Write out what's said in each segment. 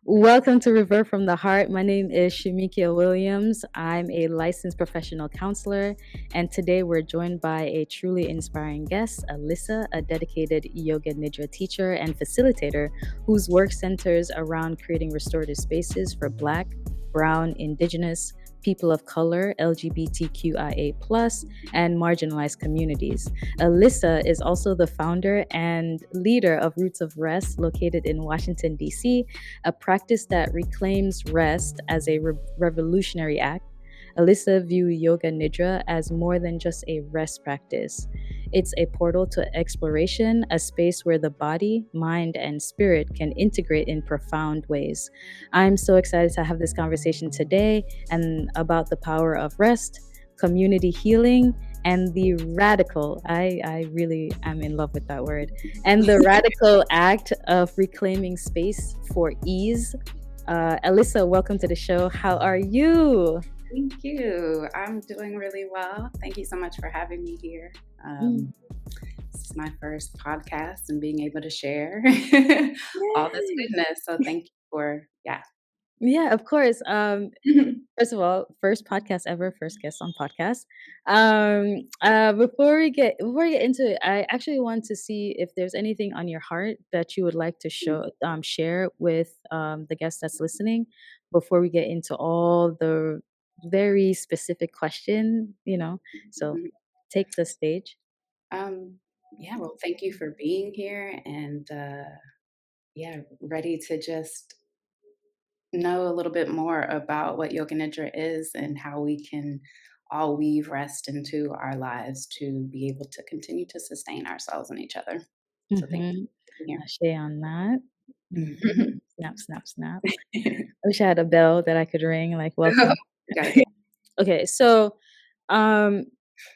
Welcome to Reverb From The Heart. My name is Shimekia Williams. I'm a licensed professional counselor, and today we're joined by a truly inspiring guest, Alyssa, a dedicated Yoga Nidra teacher and facilitator whose work centers around creating restorative spaces for Black, Brown, Indigenous, people of color, LGBTQIA+, and marginalized communities. Alyssa is also the founder and leader of Roots of Rest, located in Washington, D.C., a practice that reclaims rest as a revolutionary act. Alyssa views Yoga Nidra as more than just a rest practice. It's a portal to exploration, a space where the body, mind, and spirit can integrate in profound ways. I'm so excited to have this conversation today and about the power of rest, community healing, and the radical, I really am in love with that word, and the radical act of reclaiming space for ease. Alyssa, welcome to the show. How are you? Thank you. I'm doing really well. Thank you so much for having me here. This is my first podcast and being able to share all this Yay. goodness. So thank you for, yeah. Yeah, of course. First of all, first podcast ever, first guest on podcast. Before we get into it, I actually want to see if there's anything on your heart that you would like to share with the guest that's listening before we get into all the very specific question. So take the stage. um, yeah, well, thank you for being here and yeah, ready to just know a little bit more about what Yoga Nidra is and how we can all weave rest into our lives to be able to continue to sustain ourselves and each other. So thank Mm-hmm. you for being Share on that. here. Snap, snap, snap. I wish I had a bell that I could ring, like welcome. Got it. Okay, so um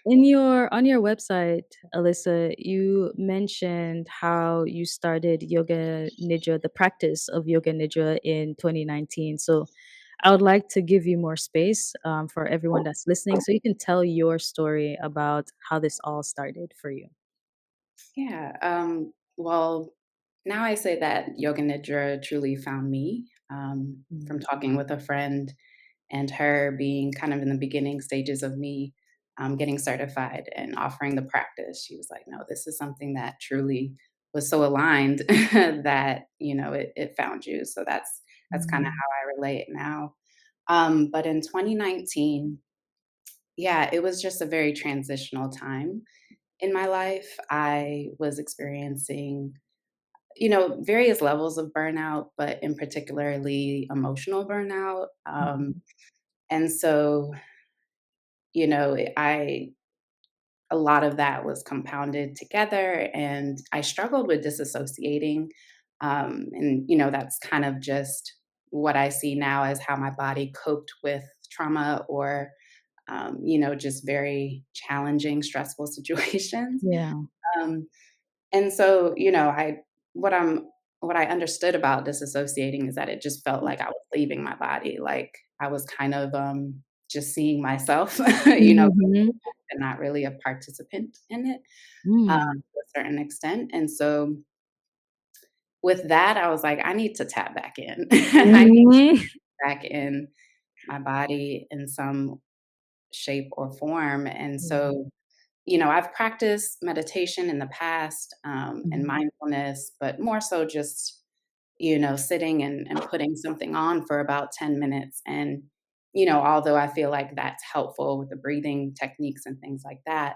in your on your website, Alyssa, you mentioned how you started Yoga Nidra, the practice of Yoga Nidra in 2019. So I would like to give you more space for everyone that's listening so you can tell your story about how this all started for you. Yeah. Well, now I say that Yoga Nidra truly found me from Mm. talking with a friend and her being kind of in the beginning stages of me getting certified and offering the practice. She was like, no, this is something that truly was so aligned that, it found you. So that's kind of Mm. how I relate now. But in 2019, yeah, it was just a very transitional time in my life. I was experiencing, various levels of burnout, but in particularly emotional burnout. Mhm. And so, I a lot of that was compounded together, and I struggled with disassociating. And that's kind of just what I see now as how my body coped with trauma or just very challenging, stressful situations. Yeah. Um, and so, what I'm what I understood about disassociating is that it just felt like I was leaving my body, like I was kind of just seeing myself, Mhm. and not really a participant in it Mm. to a certain extent. And so with that, I was like, I need to tap back in. I need Mhm. back in my body in some shape or form. And Yeah. so I've practiced meditation in the past and Mhm. mindfulness, but more so just, sitting and putting something on for about 10 minutes. And, although I feel like that's helpful with the breathing techniques and things like that,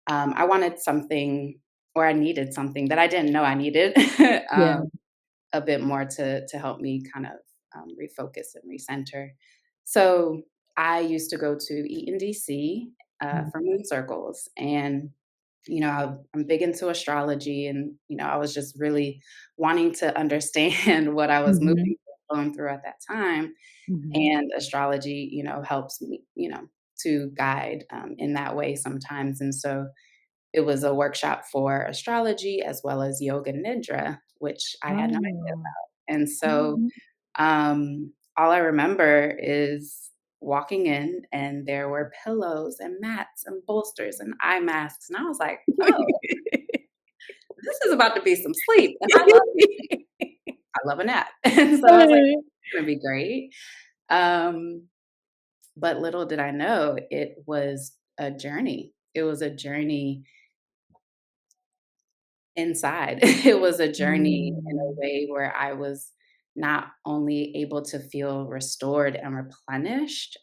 I wanted something or I needed something that I didn't know I needed Yeah. a bit more to help me kind of refocus and recenter. So I used to go to Eaton, DC Mm. for moon circles. And, I'm big into astrology. And, I was just really wanting to understand what I was Mhm. moving going through at that time. Mhm. And astrology, helps me, to guide in that way sometimes. And so it was a workshop for astrology as well as yoga nidra, which I had no idea Oh. about. And so Mhm. all I remember is walking in and there were pillows and mats and bolsters and eye masks. And I was like, oh, this is about to be some sleep. And I love sleep. I love a nap. And so I was like, "It's gonna be great." Um, but little did I know it was a journey. It was a journey inside. It was a journey in a Mm. way where I was not only able to feel restored and replenished,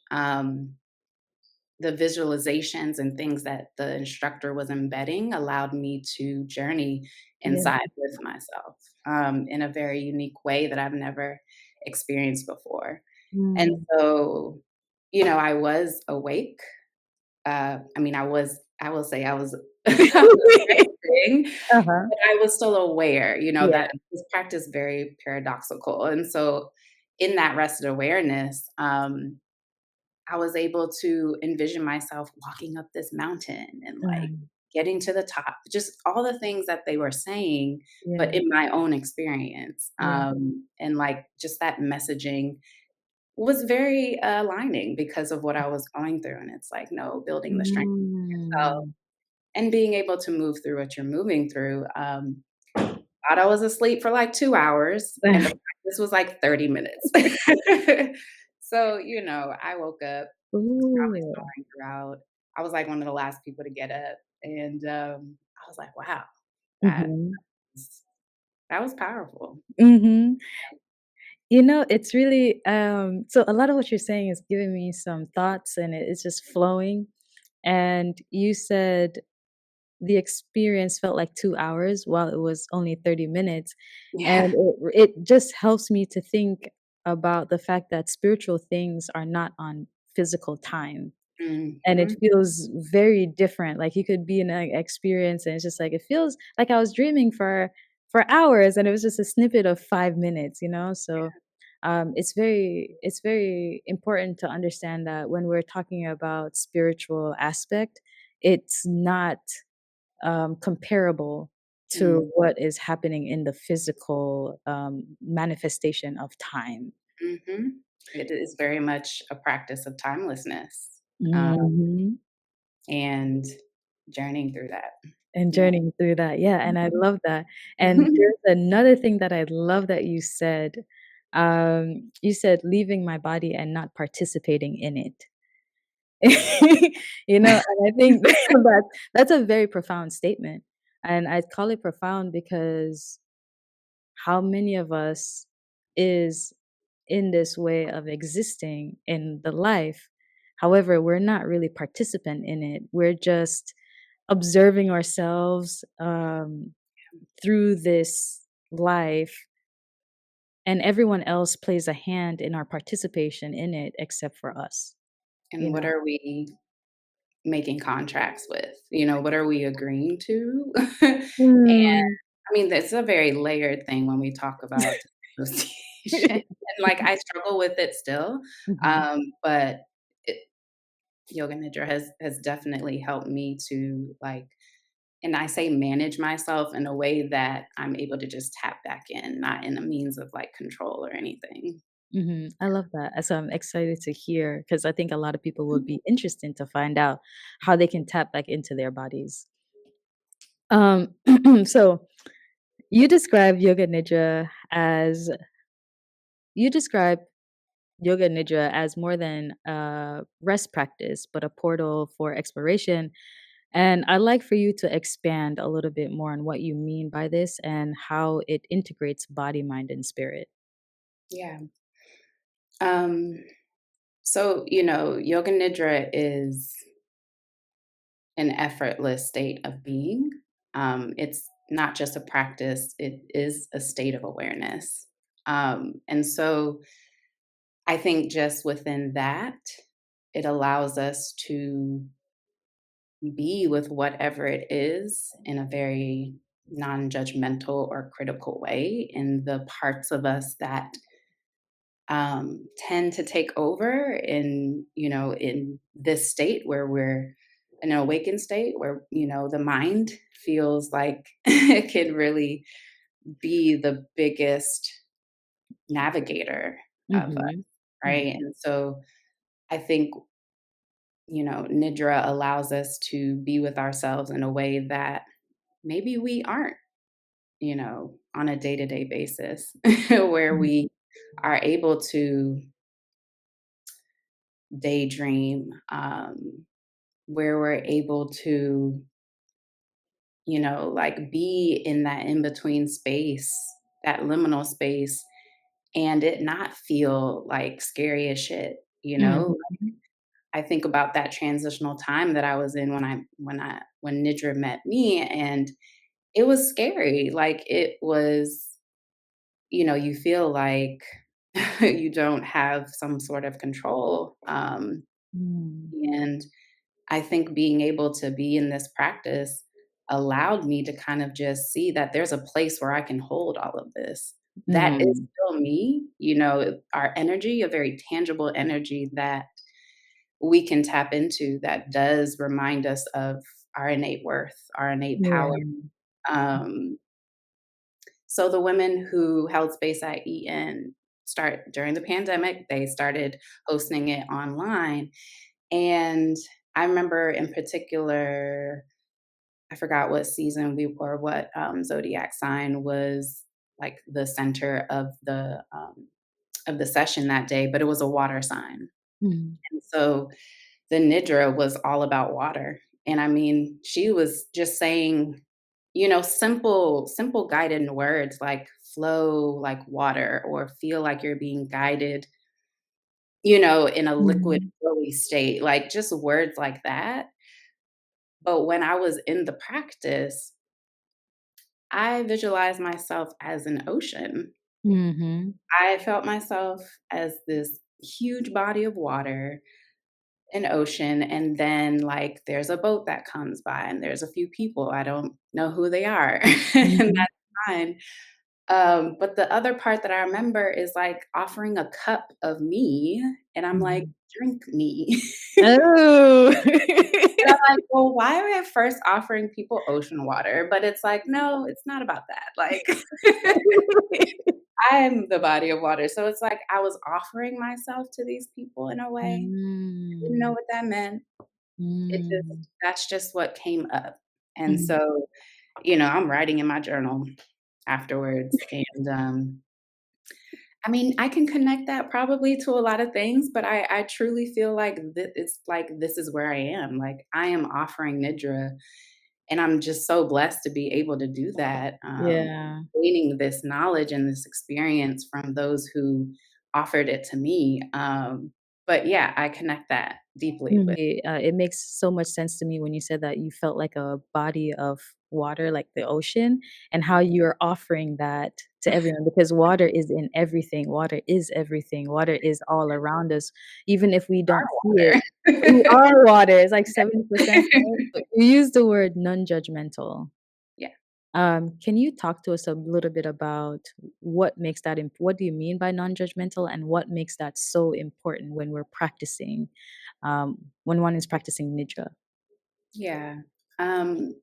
the visualizations and things that the instructor was embedding allowed me to journey Yeah. inside with myself, in a very unique way that I've never experienced before. And Mm. so, I was awake. I mean, I will say I was I was resting, Uh-huh. but I was still aware, Yeah. that this practice very paradoxical. And so in that rested awareness, I was able to envision myself walking up this mountain and like Mm. getting to the top, just all the things that they were saying, but Yeah. in my own experience. Yeah. And like just that messaging was very aligning because of what I was going through. And it's like, no, building the strength in yourself Mm. and being able to move through what you're moving through. Thought I was asleep for like 2 hours, and the practice was like 30 minutes. So, I woke up probably Ooh. snoring throughout. I was like one of the last people to get up, and, I was like, "Wow, that Mhm. was that was powerful." Mhm. It's really so a lot of what you're saying is giving me some thoughts and it's just flowing. And you said the experience felt like 2 hours while it was only 30 minutes. And Yeah. it just helps me to think about the fact that spiritual things are not on physical time. And it Mhm. feels very different, like, you could be in an experience, and it's just like, it feels like I was dreaming for hours, and it was just a snippet of 5 minutes, you know? So, it's very important to understand that when we're talking about spiritual aspect, it's not, comparable Mm, to what is happening in the physical, manifestation of time. mhm. It is very much a practice of timelessness, Mhm. and journeying through that. And Yeah. journeying through that, yeah, and I love that. And there's another thing that I love that you said. You said, "Leaving my body and not participating in it." And I think that's a very profound statement, and I call it profound because how many of us is in this way of existing in the life, however, we're not really participant in it, we're just observing ourselves, through this life, and everyone else plays a hand in our participation in it except for us, you And what know? are we making contracts with? What are we agreeing to? And Mm. I mean, that's a very layered thing when we talk about association. And like I struggle with it still. Mhm, But it, Yoga Nidra has definitely helped me to like, and I say manage myself in a way that I'm able to just tap back in, not in a means of like control or anything. mhm. I love that, so I'm excited to hear because I think a lot of people would be interested to find out how they can tap back into their bodies. Um, so you describe Yoga Nidra as you describe Yoga Nidra as more than a rest practice, but a portal for exploration. And I'd like for you to expand a little bit more on what you mean by this and how it integrates body, mind, and spirit. Yeah. Um, so, Yoga Nidra is an effortless state of being. It's not just a practice, it is a state of awareness. And so I think just within that, it allows us to be with whatever it is in a very non judgmental or critical way. And the parts of us that tend to take over in this state where we're in an awakened state where the mind feels like it can really be the biggest navigator of us, Mhm. right? Mhm. And so I think nidra allows us to be with ourselves in a way that maybe we aren't on a day-to-day basis where Mm. we are able to daydream, where we're able to, like be in that in between space, that liminal space, and it not feel like scary as shit, you know? Mhm. I think about that transitional time that I was in when Nidra met me, and it was scary. Like it was, you feel like you don't have some sort of control. Mm. And I think being able to be in this practice allowed me to kind of just see that there's a place where I can hold all of this. That is Mm. still me, our energy, a very tangible energy that we can tap into that does remind us of our innate worth, our innate power. Yeah. Um, so the women who held space at EN start during the pandemic, they started hosting it online. And I remember in particular, I forgot what season we or what zodiac sign was like the center of the session that day, but it was a water sign. Mhm. And so the Nidra was all about water. And I mean, she was just saying, simple guided words like flow like water or feel like you're being guided, in a liquid Mhm. flowy state, like just words like that. But when I was in the practice, I visualized myself as an ocean. Mhm. I felt myself as this huge body of water, an ocean, and then like there's a boat that comes by and there's a few people. I don't know who they are. And Mhm. that's fine. But the other part that I remember is like offering a cup of me, and I'm like, Mhm. drink me. Oh. And I'm like, well, why are we at first offering people ocean water? But it's like, no, it's not about that. Like, I'm the body of water. So it's like I was offering myself to these people in a way. I didn't know Mm. what that meant. Mm. That's just what came up. And Mhm. so, I'm writing in my journal afterwards. And I mean, I can connect that probably to a lot of things, but I truly feel like it's like this is where I am. Like I am offering Nidra, and I'm just so blessed to be able to do that. Yeah. Gaining this knowledge and this experience from those who offered it to me. But yeah, I connect that deeply with. It makes so much sense to me when you said that you felt like a body of water, like the ocean, and how you're offering that to everyone because water is in everything. Water is everything. Water is all around us, even if we don't see it. We Water. are water. It's like 70%, right? But you use the word non-judgmental. Yeah. Can you talk to us a little bit about what makes that what do you mean by non-judgmental and what makes that so important when we're practicing, when one is practicing nidra? Yeah. Um,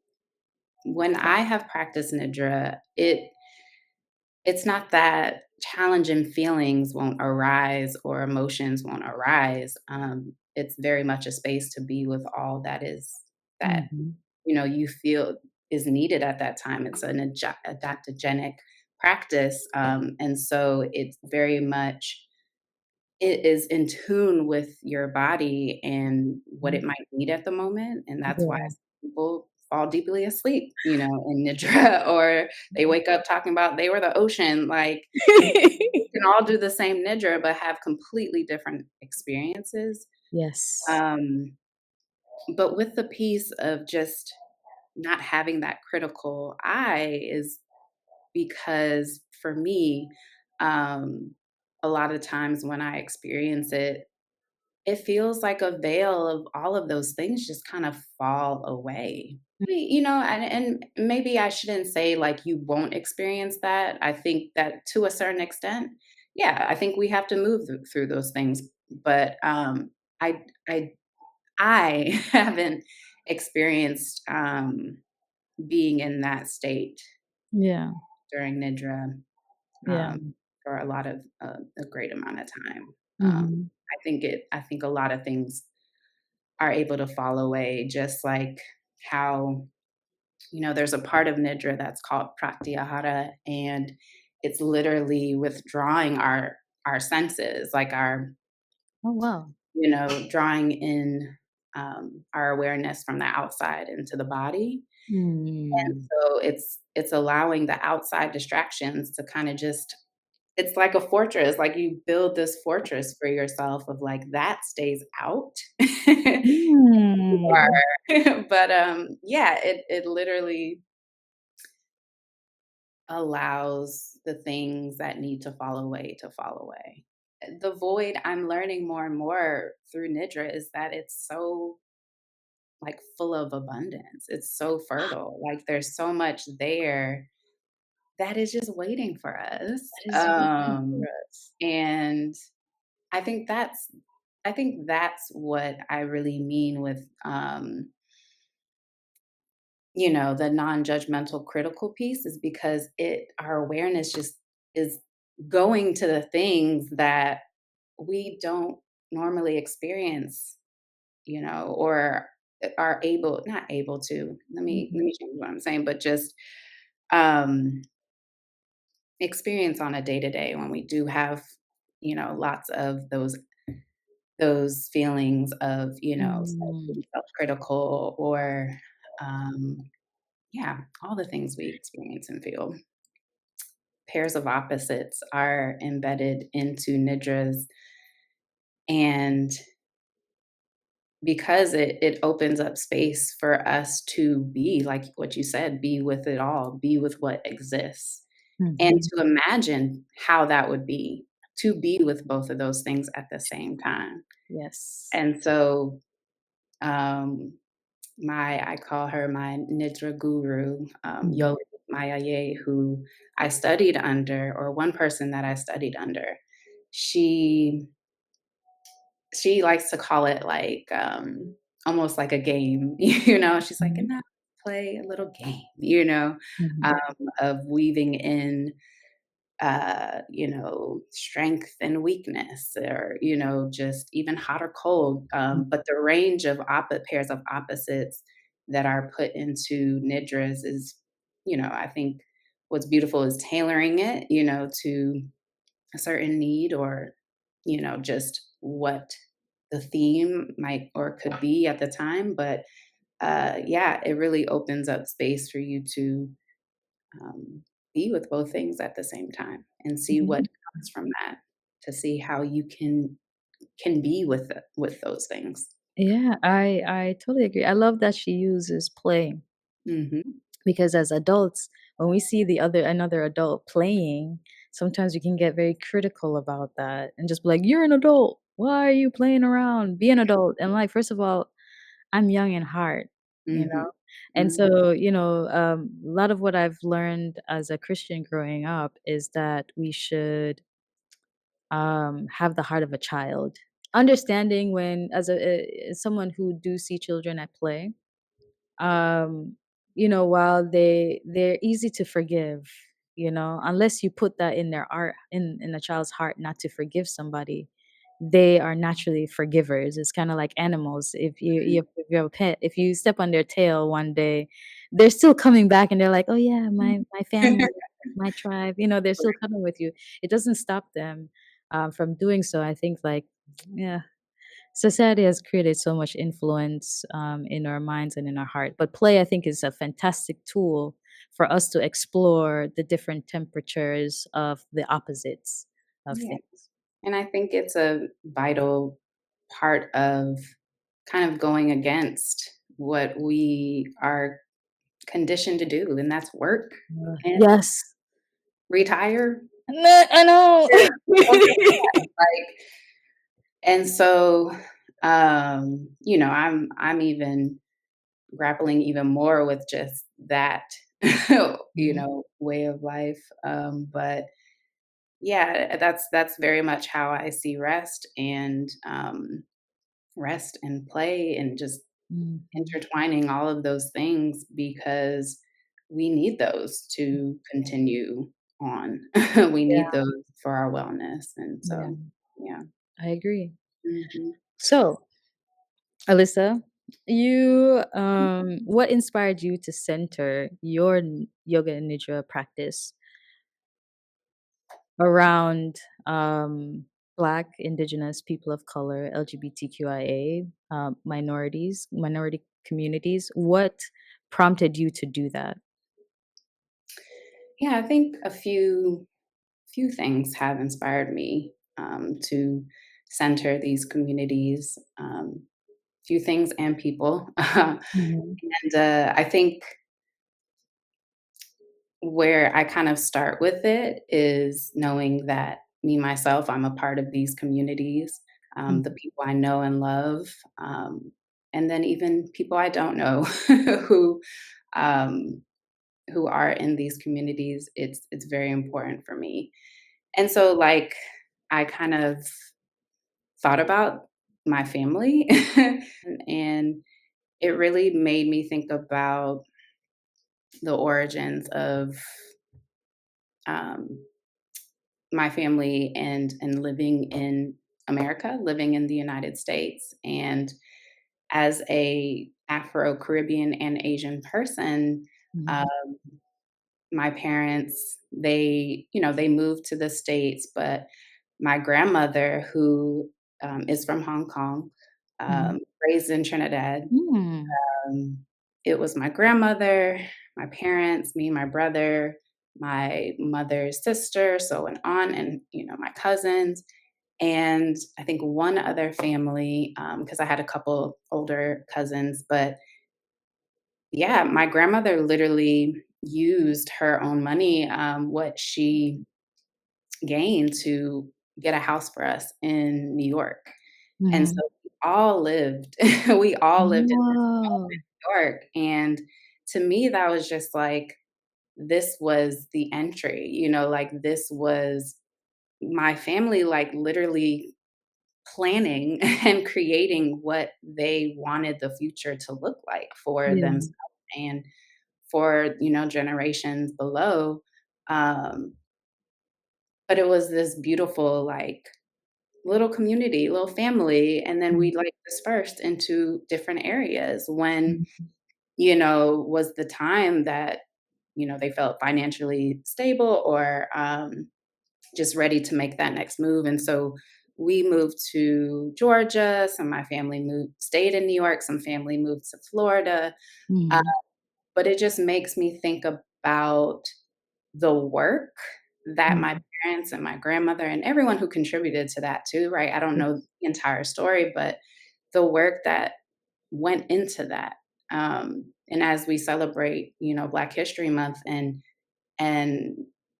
when I have practiced Nidra, it's not that challenging feelings won't arise or emotions won't arise. It's very much a space to be with all that is that Mhm. you feel is needed at that time. It's an adaptogenic practice, and so it's very much it is in tune with your body and what it Mhm. might need at the moment, and that's why Yeah. some people fall deeply asleep, in nidra, or they wake up talking about they were the ocean, like, we can all do the same nidra, but have completely different experiences, Yes. um, but with the piece of just not having that critical eye is because for me, um, a lot of times when I experience it, it feels like a veil of all of those things just kind of fall away. And maybe I shouldn't say like you won't experience that. I think that to a certain extent, yeah, I think we have to move through those things. But I, I, I haven't experienced being in that state Yeah. during Nidra Yeah. um, for a great amount of time. Mhm. I think a lot of things are able to fall away, just like how there's a part of Nidra that's called Pratyahara, and it's literally withdrawing our senses, like Oh, wow. drawing in our awareness from the outside into the body. And Mm. so it's allowing the outside distractions to kind of just it's like a fortress, like you build this fortress for yourself of like that stays out. You Mm. are. But yeah, it literally allows the things that need to fall away to fall away. The void I'm learning more and more through Nidra is that it's so like full of abundance. It's so fertile. Like there's so much there that is just waiting for us. That is waiting for us. And I think that's I think that's what I really mean with the non-judgmental critical piece is because our awareness just is going to the things that we don't normally experience, or are able not able to. Let Mhm. me change what I'm saying, but just um experience on a day to day when we do have, lots of those feelings of, Mm. being self-critical or um yeah, all the things we experience and feel. Pairs of opposites are embedded into nidras, and because it opens up space for us to be like what you said, be with it all, be with what exists, and Mhm. to imagine how that would be to be with both of those things at the same time. Yes. And so um I call her my Nidra guru, Mhm. Yoga Maya, who I studied under, or one person that I studied under. She she likes to call it like almost like a game, She's like, Mhm. and now play a little game, Mhm. um, of weaving in strength and weakness, or, just even hot or cold. But the range of pairs of opposites that are put into nidras is, I think what's beautiful is tailoring it, to a certain need, or, just what the theme might or could be at the time. But yeah, it really opens up space for you to um, be with both things at the same time and see what Mhm. comes from that, to see how you can be with those things. Yeah, I totally agree. I love that she uses play Mhm. because as adults, when we see another adult playing, sometimes we can get very critical about that and just be like, "You're an adult. Why are you playing around? Be an adult." And like, first of all, I'm young in heart, you Mhm. know? And Mhm. so, a lot of what I've learned as a Christian growing up is that we should have the heart of a child. Understanding when, as someone who do see children at play, um, while they're easy to forgive, unless you put that in their art in a child's heart not to forgive somebody, they are naturally forgivers. It's kind of like animals. If you have a pet, if you step on their tail one day, they're still coming back and they're like, "Oh yeah, my family, my tribe." They're still coming with you. It doesn't stop them from doing so. I think like yeah, society has created so much influence in our minds and in our heart. But play, I think, is a fantastic tool for us to explore the different temperatures of the opposites of Yeah, things. and I think it's a vital part of kind of going against what we are conditioned to do, and that's work and Yes. retire. I know. Yeah, like, and so, I'm even grappling even more with just that, Mhm. way of life. But yeah, that's very much how I see rest and play, and just Mhm. intertwining all of those things, because we need those to continue on. We Yeah, need those for our wellness, and yeah, so yeah. I agree. Mhm. So, Alyssa, What inspired you to center your yoga nidra practice around Black, Indigenous, people of color, LGBTQIA, minority communities? What prompted you to do that? Yeah, I think a few things have inspired me to center these communities. Few things and people, and Mhm, I think where I kind of start with it is knowing that me myself, I'm a part of these communities, the mhm, people I know and love, and then even people I don't know who um, who are in these communities. It's very important for me. And so, like, I kind of thought about my family, and it really made me think about the origins of um, my family and living in America, living in the United States. And as a Afro Caribbean and Asian person, uh, mhm, my parents, they moved to the States, but my grandmother, who is from Hong Kong, mhm, raised in Trinidad. mm, Um, it was my grandmother, my parents, me, my brother, my mother's sister, so an aunt, and my cousins, and I think one other family, because I had a couple older cousins. But yeah, my grandmother literally used her own money, what she gained, to get a house for us in New York. And so mhm. we all lived we all lived in this home Wow. in New York, and to me, that was just like, this was the entry, like, this was my family, like, literally planning and creating what they wanted the future to look like for Yeah. themselves and for, generations below. Um, but it was this beautiful, like, little community, little family, and then Mhm, we, like, dispersed into different areas when, mhm, was the time that, they felt financially stable, or, just ready to make that next move. And so we moved to Georgia, some of my family stayed in New York, some family moved to Florida, uh, mhm, but it just makes me think about the work that my mhm. parents and my grandmother and everyone who contributed to that too, right? I don't know Yes. the entire story, but the work that went into that. And as we celebrate, Black History Month, and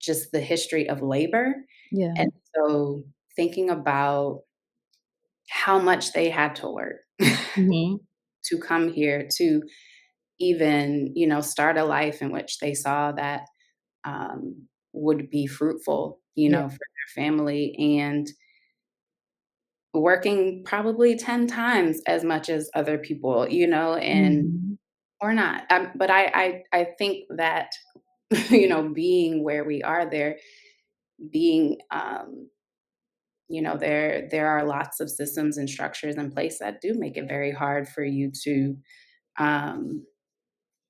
just the history of labor, Yeah. and so thinking about how much they had to work Mhm. to come here, to even, start a life in which they saw that would be fruitful, Yeah. for their family, and working probably 10 times as much as other people, and Mhm. or not. But I think that, being where we are there, being, there are lots of systems and structures in place that do make it very hard for you um,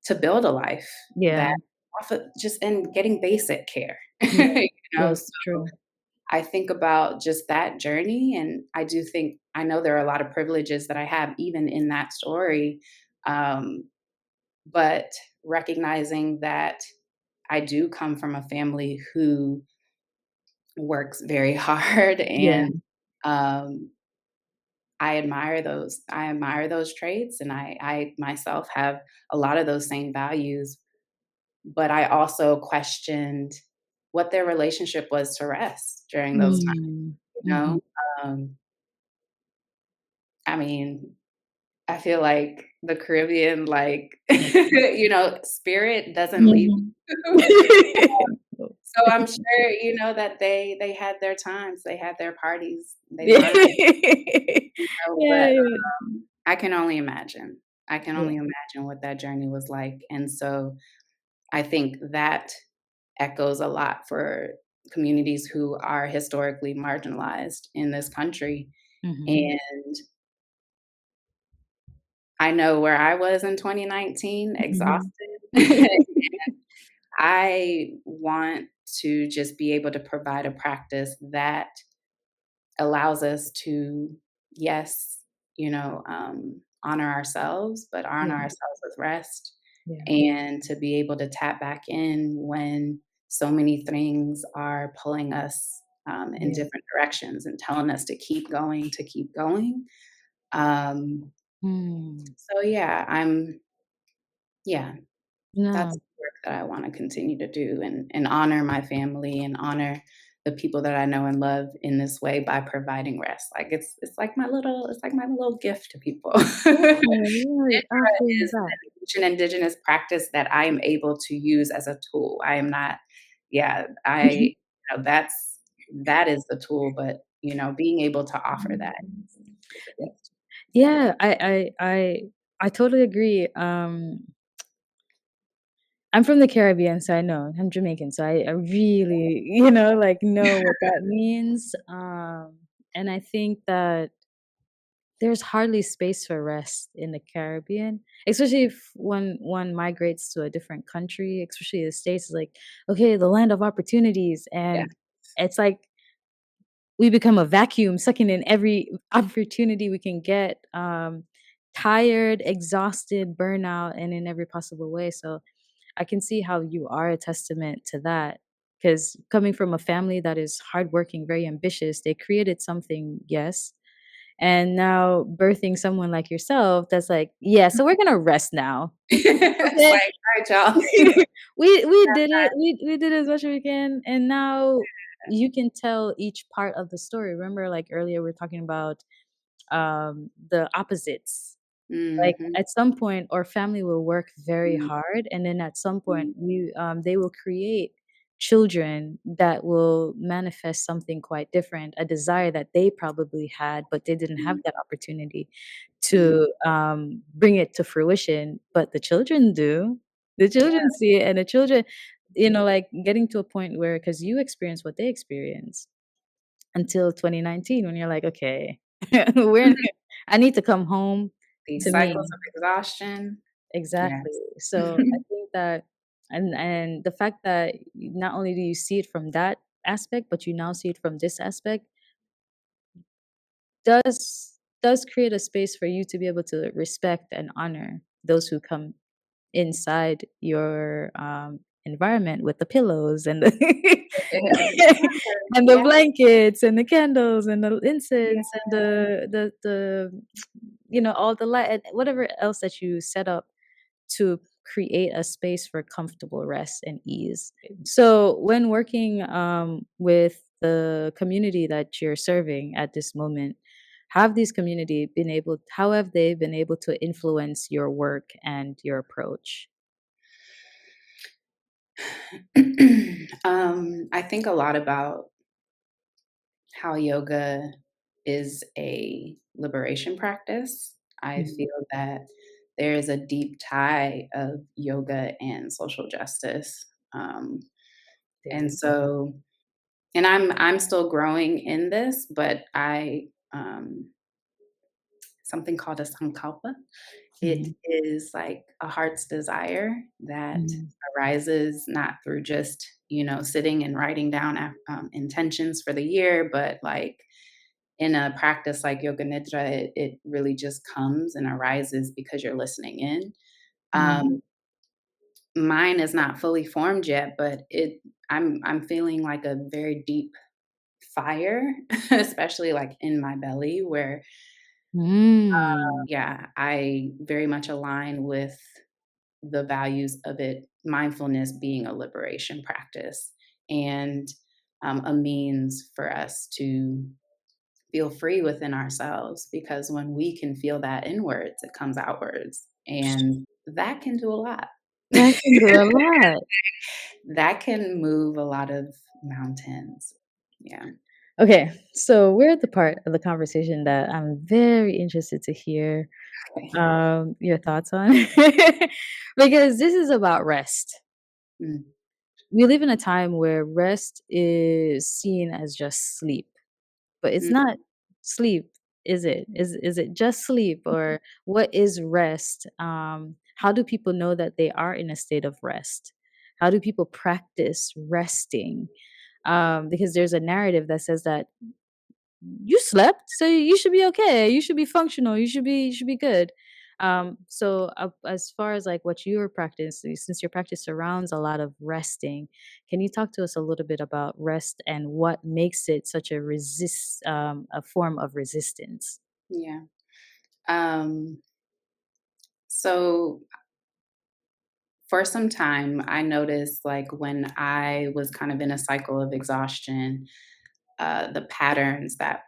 to build a life that Yeah. off of just in getting basic care. Yeah. So Yes, true. I think about just that journey, and I do think I know there are a lot of privileges that I have even in that story, um, but recognizing that I do come from a family who works very hard, Yeah. and um, I admire those traits, and I myself have a lot of those same values, but I also questioned what their relationship was to rest during those times, Mm. you know? Mhm. Um, I mean, I feel like the Caribbean, like, spirit doesn't leave Mhm. you. So I'm sure, that they had their times, they had their parties, they Yeah. learned, Yeah, but yeah. I can only imagine. I can Yeah. only imagine what that journey was like, and so I think that echoes a lot for communities who are historically marginalized in this country, Mhm. and I know where I was in 2019, Mhm. exhausted. I want to just be able to provide a practice that allows us to, yes, honor ourselves, but honor Yeah, ourselves with rest, yeah, and to be able to tap back in when so many things are pulling us in yeah. different directions and telling us to keep going, to keep going. Um, Mm. so yeah, that's No. the work that I wanna continue to do, and honor my family and honor the people that I know and love in this way by providing rest. Like, it's like my little gift to people. Yeah, Nidra yeah, absolutely is that. an ancient indigenous practice that I am able to use as a tool. I am not yeah, Mhm. that is the tool, but, being able to offer that is a gift. Yeah, I totally agree. I'm from the Caribbean, so I know. I'm Jamaican, so I really, like, know what that means. And I think that there's hardly space for rest in the Caribbean, especially if when one migrates to a different country, especially the States, is like, okay, the land of opportunities. Yeah. And it's like we become a vacuum, sucking in every opportunity we can get, tired, exhausted, burnout, and in every possible way. So I can see how you are a testament to that. Because coming from a family that is hardworking, very ambitious, they created something, yes. And now birthing someone like yourself that's like, yeah, so we're gonna rest now. It's Okay. like, "Alright, y'all." We did it. We did as much as we can, and now you can tell each part of the story. Remember, like earlier, we were talking about the opposites. Like, Mhm. at some point, our family will work very Mhm. hard, and then at some point, they will create children that will manifest something quite different, a desire that they probably had, but they didn't have Mhm. that opportunity Mhm. to, bring it to fruition, but the children do. The Yeah. children see it, and the children, like, getting to a point where, because you experience what they experience until 2019 when you're like, "Okay, we're I need to come home These to cycles me." of exhaustion. Exactly. Yes. So, I think that and the fact that not only do you see it from that aspect, but you now see it from this aspect does create a space for you to be able to respect and honor those who come inside your, environment with the pillows and the Yeah. and the Yeah, blankets and the candles and the yeah. incense and the all the light and whatever else that you set up to create a space for comfortable rest and ease. So, when working, with the community that you're serving at this moment, how have they been able to influence your work and your approach? I think a lot about how yoga is a liberation practice. I Mhm. feel that there is a deep tie of yoga and social justice. Um, and Very. so and I'm still growing in this, but I something called a sankalpa. It Mhm. is like a heart's desire that Mhm. arises not through just, sitting and writing down intentions for the year, but like in a practice like Yoga Nidra, it really just comes and arises because you're listening in. Mhm. Um, Mine is not fully formed yet, but I'm feeling like a very deep fire, especially like in my belly, where Mm. yeah, I very much align with the values of it, mindfulness being a liberation practice and a means for us to feel free within ourselves. Because when we can feel that inwards, it comes outwards. And that can do a lot. That can do a lot. That can move a lot of mountains. Yeah. Okay, so we're at the part of the conversation that I'm very interested to hear, Okay. your thoughts on, because this is about rest. Mm, We live in a time where rest is seen as just sleep, but it's mm, not sleep. is it? Is it just sleep, or what is rest? How do people know that they are in a state of rest? How do people practice resting? Because there's a narrative that says that you slept, so you should be okay. You should be functional. You should be good. As far as like what you're practicing, since your practice surrounds a lot of resting, can you talk to us a little bit about rest and what makes it such a form of resistance? Yeah. Um, so for some time, I noticed like when I was kind of in a cycle of exhaustion, the patterns that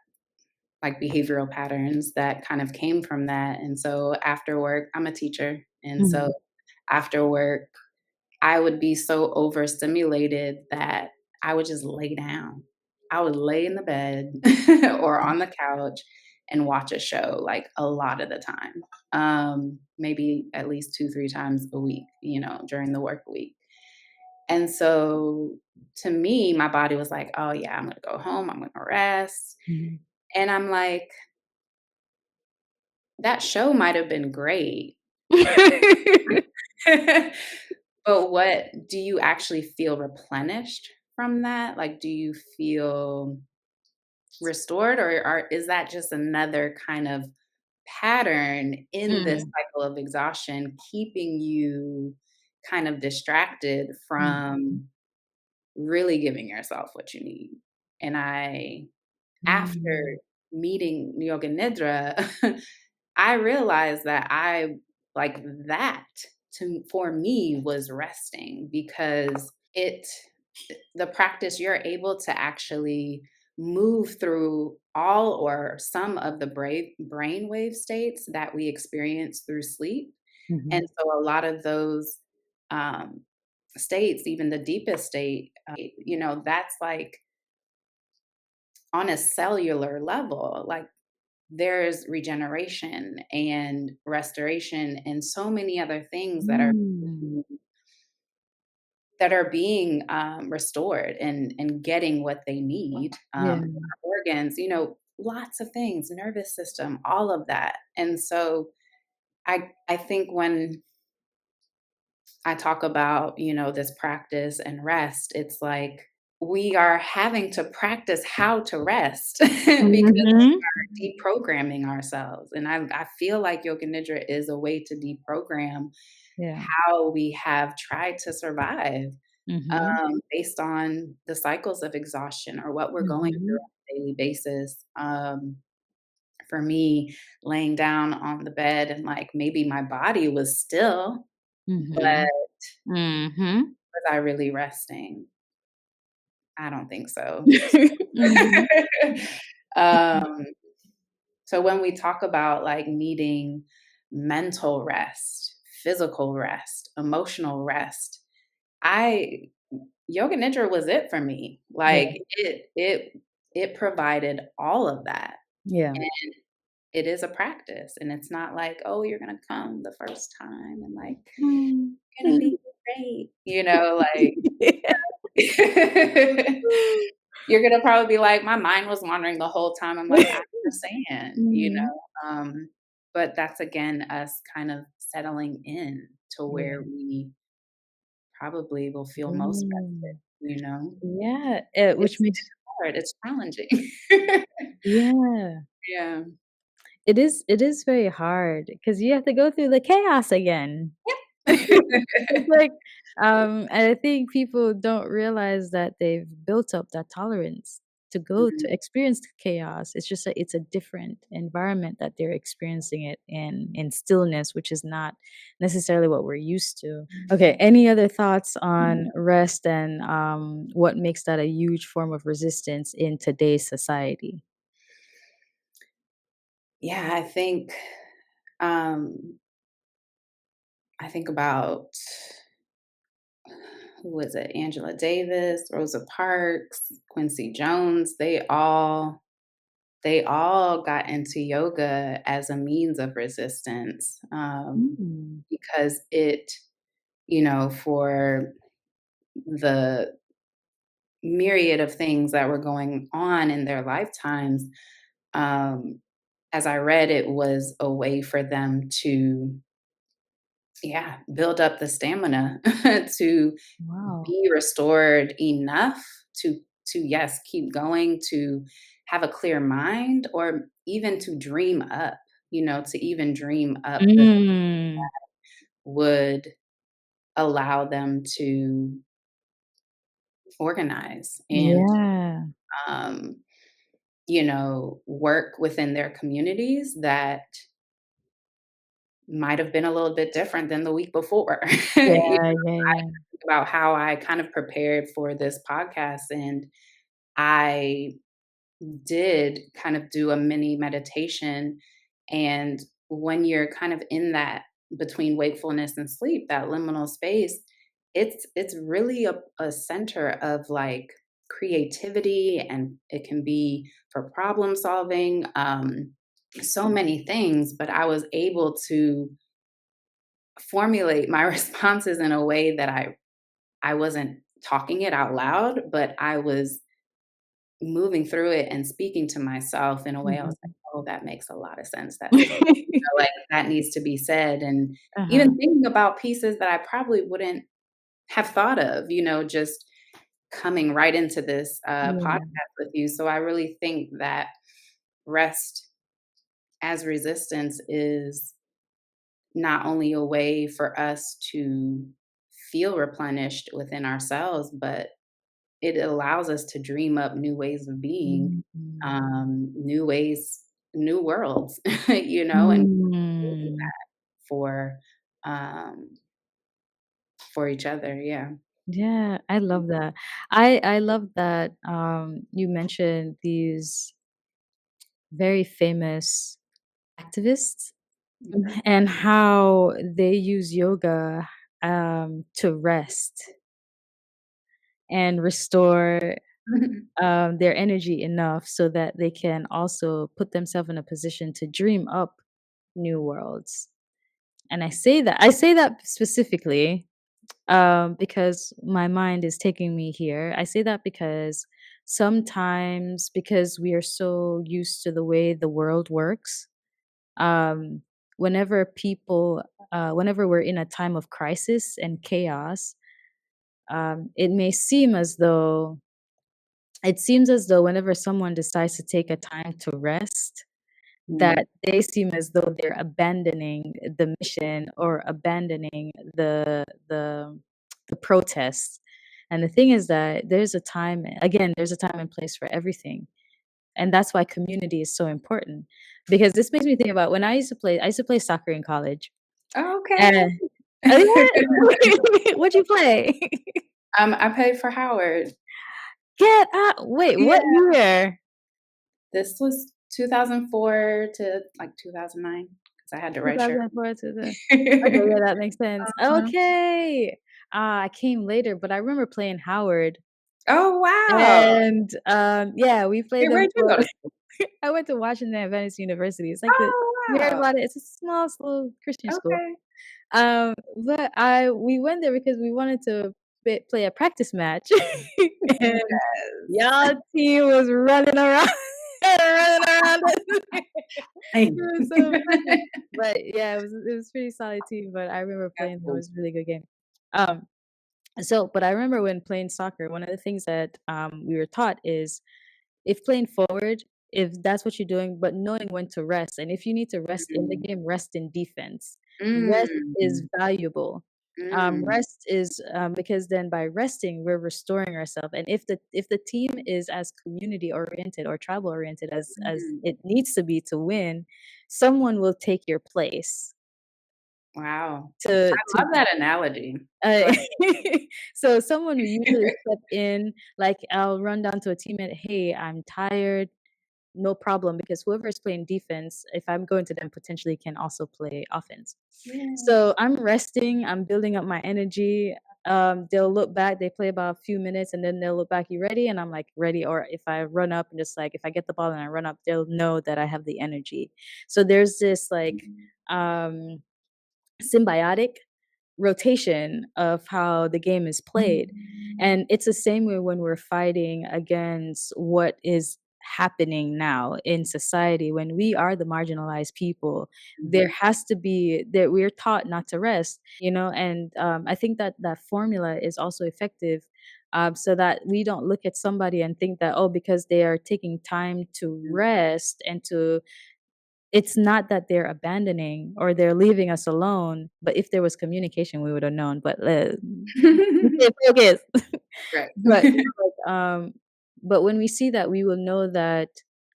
like behavioral patterns that kind of came from that. And so after work, I'm a teacher. And so Mhm. after work, I would be so overstimulated that I would just lay down. I would lay in the bed or on the couch and watch a show like a lot of the time. Maybe at least 2, 3 times a week, during the work week. And so to me, my body was like, oh, yeah, I'm going to go home. I'm going to rest. Mhm. And I'm like, that show might have been great. But what do you actually feel replenished from that? Like, do you feel restored, or is that just another kind of pattern in this Mm, cycle of exhaustion keeping you kind of distracted mm, from really giving yourself what you need? And after mm, meeting Yoga Nidra, I realized that like that for me was resting because the practice, you're able to actually move through all or some of the brainwave states that we experience through sleep. And mhm. so a lot of those um, states, even the deepest state, that's like on a cellular level, like there's regeneration and restoration and so many other things Mm. that are being restored and getting what they need. Yeah. Organs, lots of things, nervous system, all of that. And so I think when I talk about, this practice and rest, it's like we are having to practice how to rest because Mhm. deprogramming ourselves. And I feel like Yoga Nidra is a way to deprogram Yeah. how we have tried to survive Mhm. based on the cycles of exhaustion or what we're going through Mhm. on a daily basis. For me, laying down on the bed and like maybe my body was still, but Mhm. Mhm. was I really resting? I don't think so. Mhm. um, So when we talk about like needing mental rest, physical rest, emotional rest, I Yoga Nidra was it for me. Yeah. Like it provided all of that. Yeah. And it is a practice. And it's not like, oh, you're gonna come the first time and like Mm. gonna be great. Like you're gonna probably be like, "My mind was wandering the whole time." I'm like, "I understand," Mhm. but that's again us kind of settling in to where Yeah. we probably will feel most Mm. rested, you know? Yeah, which It's makes hard, it's challenging. yeah. Yeah. It is very hard because you have to go through the chaos again. It's like, and I think people don't realize that they've built up that tolerance to go Mhm. to experience chaos. It's just it's a different environment that they're experiencing it in stillness, which is not necessarily what we're used to. Okay, any other thoughts on rest and what makes that a huge form of resistance in today's society? Yeah, um, I think about who was it? Angela Davis, Rosa Parks, Quincy Jones, they all got into yoga as a means of resistance, Mm. because for the myriad of things that were going on in their lifetimes, um, as I read, it was a way for them to, yeah, build up the stamina to Wow. be restored enough to yes, keep going, to have a clear mind, or even to dream up, to even dream up the Mm. would allow them to organize and, Yeah. um, work within their communities that might have been a little bit different than the week before. Yeah, yeah, yeah. Think about how I kind of prepared for this podcast, and I did kind of do a mini meditation. And when you're kind of in that between wakefulness and sleep, that liminal space, it's really a center of like creativity, and it can be for problem solving, so many things. But I was able to formulate my responses in a way that I wasn't talking it out loud, but I was moving through it and speaking to myself in a way I was like, Mhm. "Oh, that makes a lot of sense. That's like, that needs to be said." And Uh-huh. even thinking about pieces that I probably wouldn't have thought of, just coming right into this, podcast Yeah. with you. So I really think that rest as resistance is not only a way for us to feel replenished within ourselves, but it allows us to dream up new ways of being, Mhm. new ways, new worlds, and Mm. for um, for each other. Yeah. Yeah, I love that. I love that, you mentioned these very famous activists and how they use yoga, to rest and restore, their energy enough so that they can also put themselves in a position to dream up new worlds. And I say that specifically, because my mind is taking me here. I say that because sometimes, because we are so used to the way the world works, um, whenever we're in a time of crisis and chaos, it may seem as though it seems as though whenever someone decides to take a time to rest, Mm. that they seem as though they're abandoning the mission or abandoning the protest. And the thing is that there's a time and place for everything. And that's why community is so important. Because this makes me think about when I used to play soccer in college. Okay. And oh yeah, what'd you play? I paid for Howard. Get out! Wait, Yeah. what year? This was 2004 to like 2009 because I had to redshirt. 2004 to the okay, yeah, that makes sense. Uh-huh. Okay. I came later, but I remember playing Howard, Oh, wow. and, yeah, we Hey, played them where'd you for go to school? I went to Washington Adventist University. It's like the Oh, you heard wow. about it? It's a small, slow Christian school. Okay. But we went there because we wanted to play a practice match, and Yes. y'all team was running around running around us. It Hey. was so funny. But yeah, it was pretty solid team, but I remember That's playing them, it cool. was a really good game. Um, but I remember when playing soccer, one of the things that, we were taught is if playing forward, if that's what you're doing, but knowing when to rest, and if you need to rest in the Mm. game, rest in defense. Rest is Mm. valuable. Mm. Rest is, because then by resting, we're restoring ourselves. And if the team is as community oriented or tribal oriented as Mm. it needs to be to win, someone will take your place Wow. to I love that analogy. uh, Like, so someone who usually step in, like I'll run down to a teammate, "Hey, I'm tired." No problem, because whoever is playing defense, if I'm going to them, potentially can also play offense. yeah. So I'm resting, I'm building up my energy. They'll look back, they play about a few minutes, and then they'll look back, "You ready?" And I'm like, "Ready." Or if I run up and just like if I get the ball and I run up, they'll know that I have the energy. So there's this like um symbiotic rotation of how the game is played. And it's the same way when we're fighting against what is happening now in society when we are the marginalized people. There Mhm. has to be that we're taught not to rest, and I think that that formula is also effective, so that we don't look at somebody and think that, oh, because they are taking time to rest and to, it's not that they're abandoning or they're leaving us alone, but if there was communication, we would have known. But Mhm. okay, focus. Right. But, but when we see that, we will know that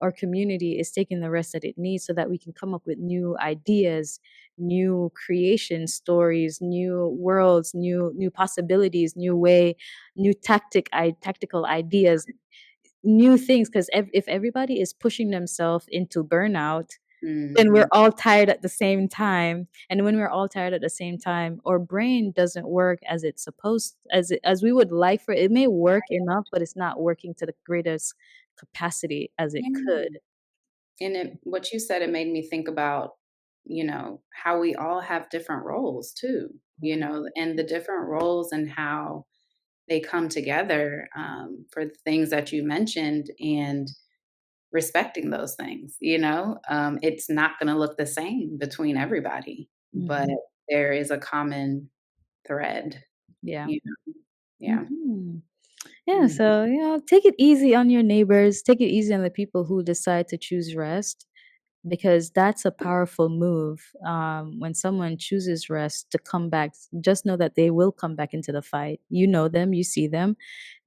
our community is taking the rest that it needs so that we can come up with new ideas, new creation stories, new worlds, new possibilities, new tactical ideas, new things. Because if everybody is pushing themselves into burnout, then we're Mhm. all tired at the same time, and when we're all tired at the same time, our brain doesn't work as it's supposed as we would like for it. It may work enough, but it's not working to the greatest capacity as it could. Yeah. And what you said, it made me think about, how we all have different roles too, and the different roles and how they come together, for the things that you mentioned, and respecting those things, it's not going to look the same between everybody, but Mhm. there is a common thread, Yeah. you know? Yeah. Mhm. Yeah, Mhm. so, take it easy on your neighbors, take it easy on the people who decide to choose rest, because that's a powerful move. When someone chooses rest to come back, just know that they will come back into the fight. You know them, you see them.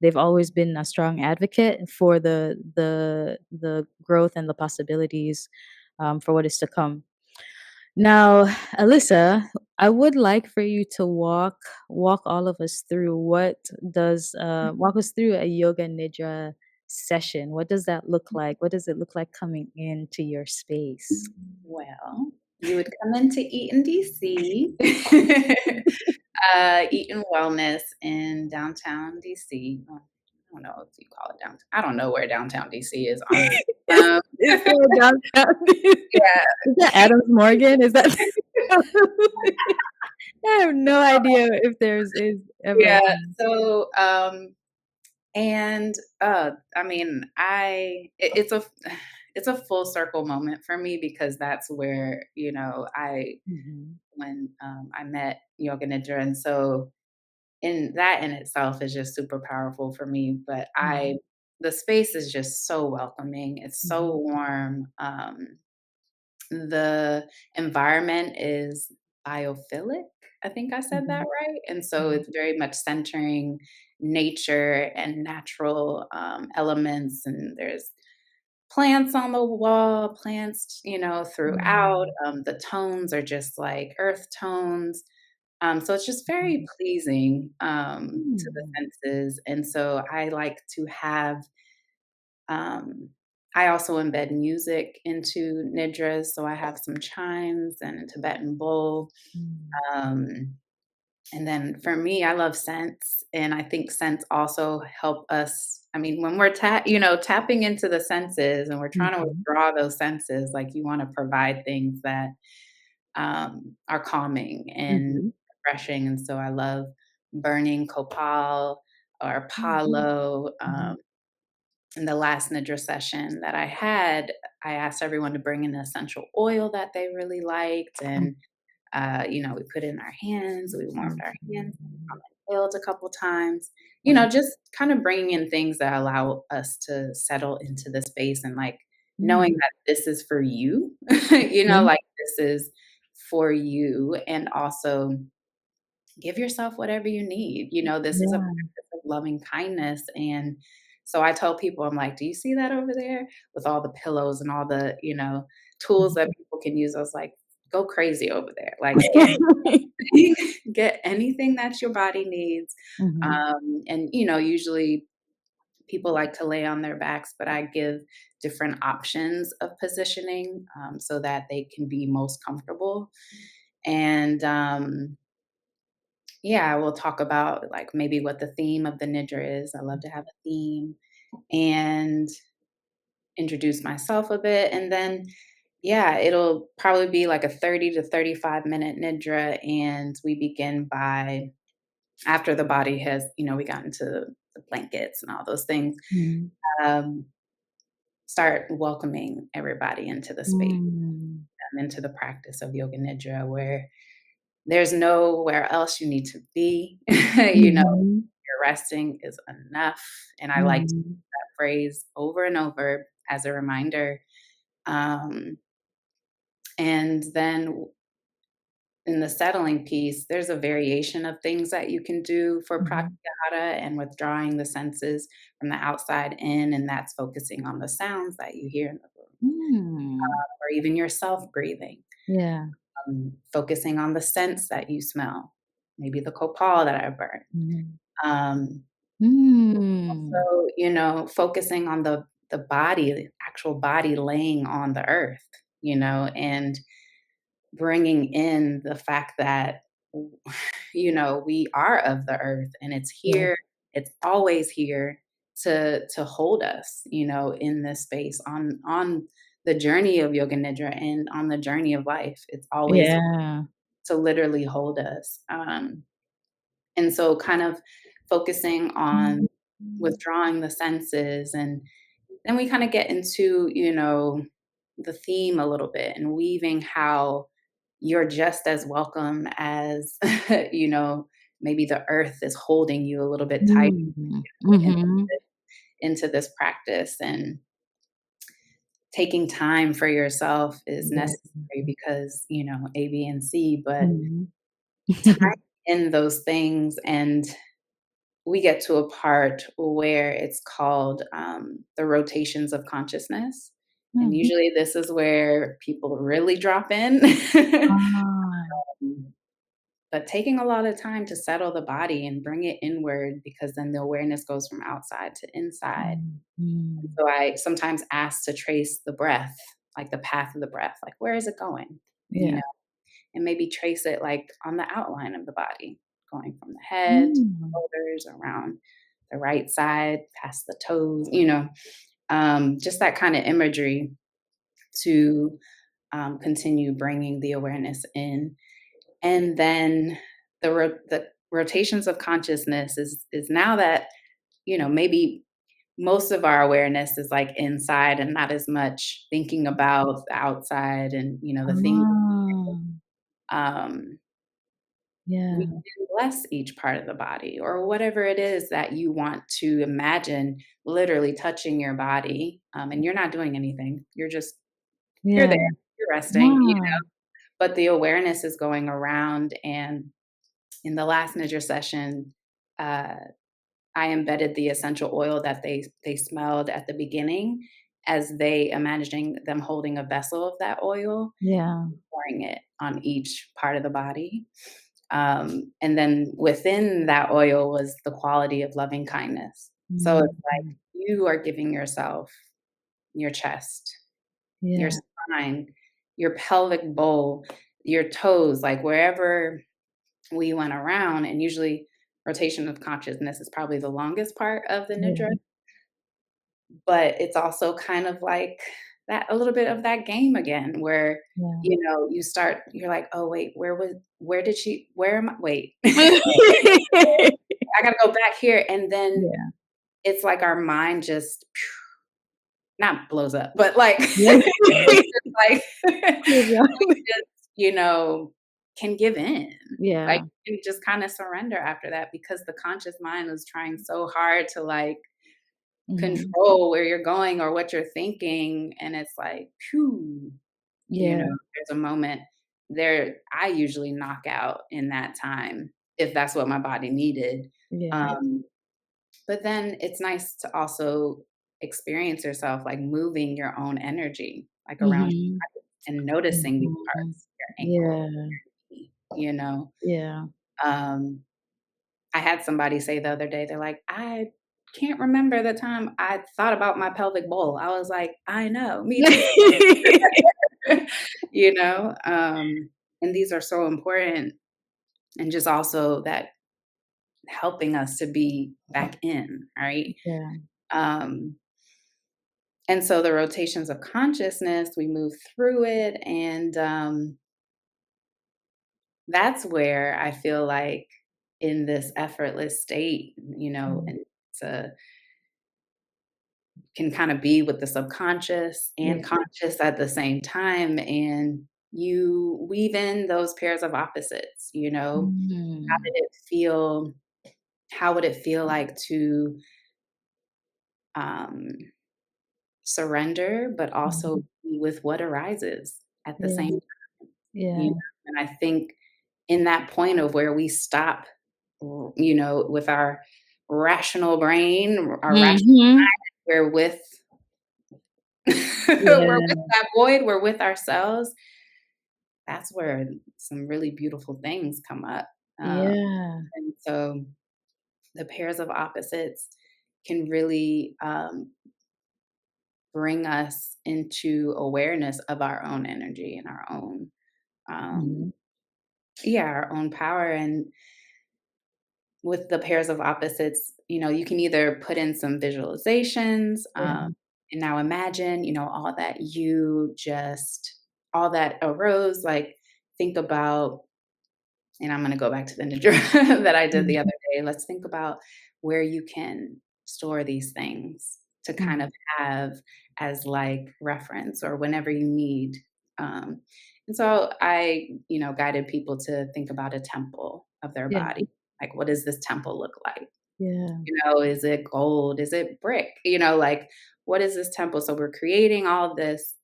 They've always been a strong advocate for the growth and the possibilities, for what is to come. Now, Alyssa, I would like for you to walk all of us through what does walk us through a yoga nidra session. What does that look like? What does it look like coming into your space? Well, you would come into Eaton, DC, Eaton Wellness in downtown DC. I don't know if you call it downtown. I don't know where downtown DC is, honestly. Um, It's so downtown. yeah, Is that Adams Morgan? Is that I have no idea if there's is ever yeah. one. So, and I mean, it's a full circle moment for me, because that's where I Mhm, when I met Yoga Nidra, and so in that in itself is just super powerful for me. But mhm, the space is just so welcoming. It's so mhm, warm. The environment is biophilic. I think I said that mhm, right. And so mhm, it's very much centering nature and natural elements. And there's plants on the wall, plants, throughout. mm, The tones are just like earth tones. So it's just very mhm, pleasing, to the mm, senses. And so I like to have, um, I also embed music into nidras. So I have some chimes and a Tibetan bowl. mm, Um, and then for me, I love scents, and I think scents also help us. I mean, when we're tapping into the senses, and we're trying to mhm, withdraw those senses, like you want to provide things that are calming and mhm, refreshing. And so I love burning copal or mhm, palo. mhm, In the last Nidra session that I had, I asked everyone to bring in an essential oil that they really liked, and we put it in our hands, we warmed our hands, mhm, inhaled a couple times, mhm, just kind of bringing in things that allow us to settle into the space, and like knowing mm, that this is for you, mhm. like this is for you, and also give yourself whatever you need. This is a Yeah. practice of loving kindness. And so I tell people, I'm like, do you see that over there with all the pillows and all the, tools that Mhm. people can use? I was like, go crazy over there. Like get get anything that your body needs. Mhm, And usually people like to lay on their backs, but I give different options of positioning, so that they can be most comfortable. And yeah, we'll talk about like maybe what the theme of the Nidra is. I love to have a theme and introduce myself a bit. And then, yeah, it'll probably be like a 30 to 35-minute Nidra. And we begin by after the body has, we got into the blankets and all those things. mhm, Um, start welcoming everybody into the space, Mm. into the practice of Yoga Nidra, where there's nowhere else you need to be. You know, Mhm. your resting is enough. And I like to use Mhm. that phrase over and over as a reminder. Um, and then in the settling piece, there's a variation of things that you can do for Mhm. pratyahara and withdrawing the senses from the outside in, and that's focusing on the sounds that you hear in the room, Mm. or even yourself breathing, Yeah. focusing on the scents that you smell, maybe the copal that I burned. Mhm. Um, Mm. also, focusing on the body, the actual body laying on the earth, and bringing in the fact that we are of the earth and it's Yeah. here, it's always here to hold us, in this space on the journey of Yoga Nidra and on the journey of life. It's always Yeah. to literally hold us. And so kind of focusing on Mhm. withdrawing the senses, and then we kind of get into, the theme a little bit and weaving how you're just as welcome as, maybe the earth is holding you a little bit tight Mm. in- Mhm. into this practice. And taking time for yourself is Yeah. necessary because, A, B, and C, but Mhm. time in those things. And we get to a part where it's called the rotations of consciousness. And Mhm. usually this is where people really drop in. Ah. But taking a lot of time to settle the body and bring it inward, because then the awareness goes from outside to inside. Mm. Mm. So I sometimes ask to trace the breath, like the path of the breath, like where is it going? You Yeah. know, and maybe trace it like on the outline of the body, going from the head to the Mm. shoulders, around the right side, past the toes, just that kind of imagery to continue bringing the awareness in. And then the rotations of consciousness is now that, maybe most of our awareness is like inside and not as much thinking about the outside and, the things. Ah. Um, we Yeah. can bless each part of the body or whatever it is that you want to imagine literally touching your body. And you're not doing anything. You're Yeah. there, you're resting, Wow. but the awareness is going around. And in the last Nidra session, uh, I embedded the essential oil that they smelled at the beginning as they imagining them holding a vessel of that oil, Yeah. pouring it on each part of the body. And then within that oil was the quality of loving kindness. So it's like Mhm. you are giving yourself your chest, your Yeah. spine, your pelvic bowl, your toes, like wherever we went around. And usually rotation of consciousness is probably the longest part of the Yeah. Nidra, but it's also kind of like that a little bit of that game again where, Yeah. you're like, "Oh, wait, where did she where am I wait, I gotta go back here." And then Yeah. it's like our mind just not blows up, but like Yeah. it's just like Yeah. we just, can give in. Like, Yeah. you just kinda surrender after that because the conscious mind was trying so hard to, like, Mhm. control where you're going or what you're thinking, and it's like, phew, Yeah. there's a moment there I usually knock out in that time if that's what my body needed. Yeah. Um, but then it's nice to also experience yourself, like, moving your own energy, like, around Mhm. and noticing these Mhm. parts, your ankle, Yeah. your knee, you know? Yeah. Um, I had somebody say the other day, they're like, "I can't remember the time I thought about my pelvic bowl." I was like, "I know, me too." You know? And these are so important, and just also that helping us to be back in, right? Yeah. Um, and so the rotations of consciousness, we move through it, and, that's where I feel like in this effortless state, Mm. and it's a can kind of be with the subconscious Yeah. and conscious at the same time, and you weave in those pairs of opposites, you know? How Mm. did it feel how would it feel like to, um, surrender, but also Mhm. be with what arises at the Yeah. same Yeah. you know? And I think in that point of where we stop, you know, with our rational brain, our rational Mhm. we're with we're with Yeah. that void, we're with ourselves, that's where some really beautiful things come up. Um, Yeah. and so the pairs of opposites can really bring us into awareness of our own energy and our own, um, Mhm. yeah, our own power. And with the pairs of opposites, you know, you can either put in some visualizations, Yeah. and now imagine, you know, all that arose. Like, think about, and I'm going to go back to the Nidra that I did the Mhm. other day. Let's think about where you can store these things to kind of Mhm. have as like reference or whenever you need. Um, and so I, you know, guided people to think about a temple of their Yeah. body. Like, what does this temple look like? Yeah. You know, is it gold? Is it brick? You know, like, what is this temple? So we're creating all this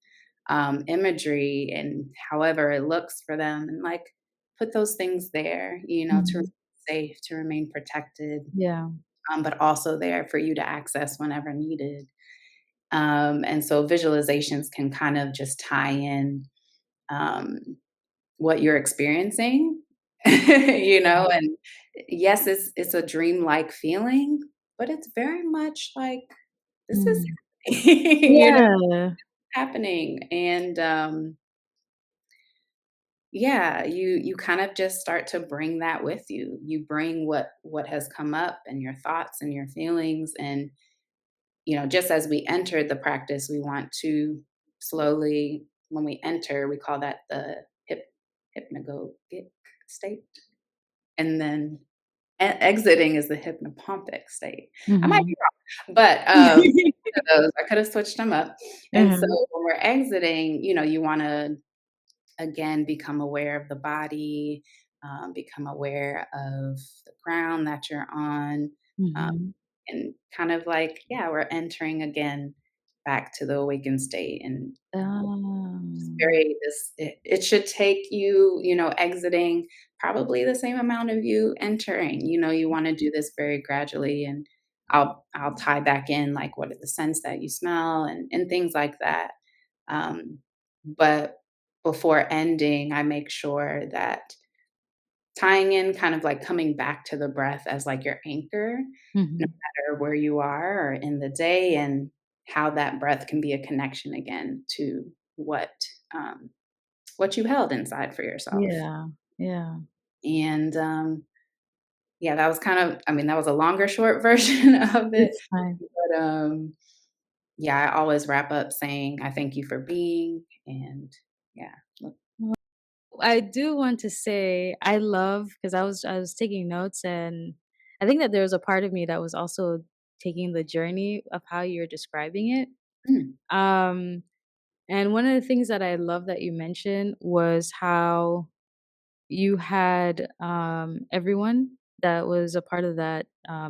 imagery and however it looks for them, and like put those things there, you know, to remain Mhm. safe, to remain protected, Yeah. but also there for you to access whenever needed. And so visualizations can kind of just tie in um, what you're experiencing, you know, and yes, it's a dreamlike feeling, but it's very much like this is Mm. happening, you know, Yeah. happening. And yeah, you kind of just start to bring that with you. You bring what has come up and your thoughts and your feelings. And you know, just as we entered the practice, we want to slowly, when we enter, we call that the hypnagogic state. And then exiting is the hypnopompic state. I might be Mhm. wrong, but, those I could have switched them up. And so Uh-huh. when we're exiting, you know, you wanna, again, become aware of the body, become aware of the ground that you're on, um, Mhm. and kind of like, yeah, we're entering again back to the awakened state. And it's Oh. very it should take you, you know, exiting probably the same amount of you entering. You know, you wanna do this very gradually, and I'll tie back in, like, what are the scents that you smell and things like that. But before ending, I make sure that tying in kind of like coming back to the breath as like your anchor, no Mhm. matter where you are or in the day, and how that breath can be a connection again to what um, what you held inside for yourself. Yeah. Yeah. And yeah, that was kind of, I mean, that was a longer, short version of it. It's fine. But yeah, I always wrap up saying, I thank you for being. And yeah. I do want to say I love because I was taking notes, and I think that there was a part of me that was also taking the journey of how you're describing it. Mm, Um, and one of the things that I love that you mentioned was how you had everyone that was a part of that